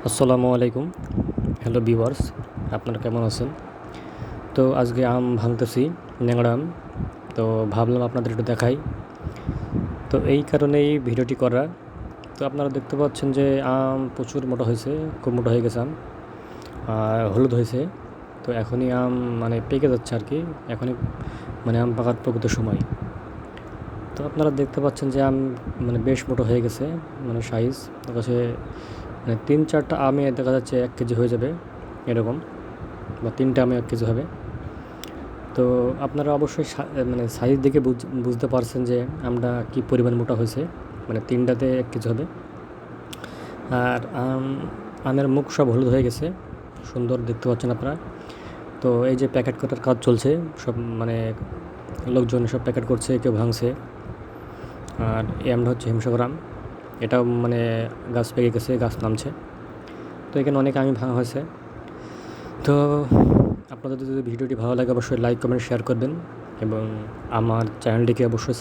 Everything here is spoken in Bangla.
আসসালামু আলাইকুম। হ্যালো ভিউয়ার্স, আপনারা কেমন আছেন? তো আজকে আম ভাঙতেছি, ন্যাংরা আম। তো ভাবলাম আপনাদের একটু দেখাই। তো এই কারণেই ভিডিওটি করা। তো আপনারা দেখতে পাচ্ছেন যে আম প্রচুর মোটা হয়েছে, খুব মোটা হয়ে গেছে আম। আর হলুদ হয়েছে। তো এখনই আম মানে পেকে যাচ্ছে আর কি। এখনই মানে আম পাকার প্রকৃত সময়। তো আপনারা দেখতে পাচ্ছেন যে আম মানে বেশ মোটা হয়ে গেছে, মানে সাইজ। আমার কাছে মানে ৩-৪টা আমে দেখা যাচ্ছে ১ কেজি হয়ে যাবে এরকম, বা ৩টা আমে ১ কেজি হবে। তো আপনারা অবশ্যই মানে সাইজ দেখে বুঝতে পারছেন যে আমটা কী পরিমাণ মোটা হয়েছে, মানে ৩টাতে ১ কেজি হবে। আর আমের মুখ সব হলুদ হয়ে গেছে, সুন্দর দেখতে পাচ্ছেন আপনারা। তো এই যে প্যাকেট করার কাজ চলছে, সব মানে লোকজন সব প্যাকেট করছে, কেউ ভাঙছে। আর এই আমটা হচ্ছে হিমসাগর আম। এটাও মানে গাছ পেকে গেছে, গাছ নামছে। তো এখানে অনেক আমই ভাঙা হয়েছে। তো আপনাদের যদি ভিডিওটি ভালো লাগে অবশ্যই লাইক, কমেন্ট, শেয়ার করবেন এবং আমার চ্যানেলটিকে অবশ্যই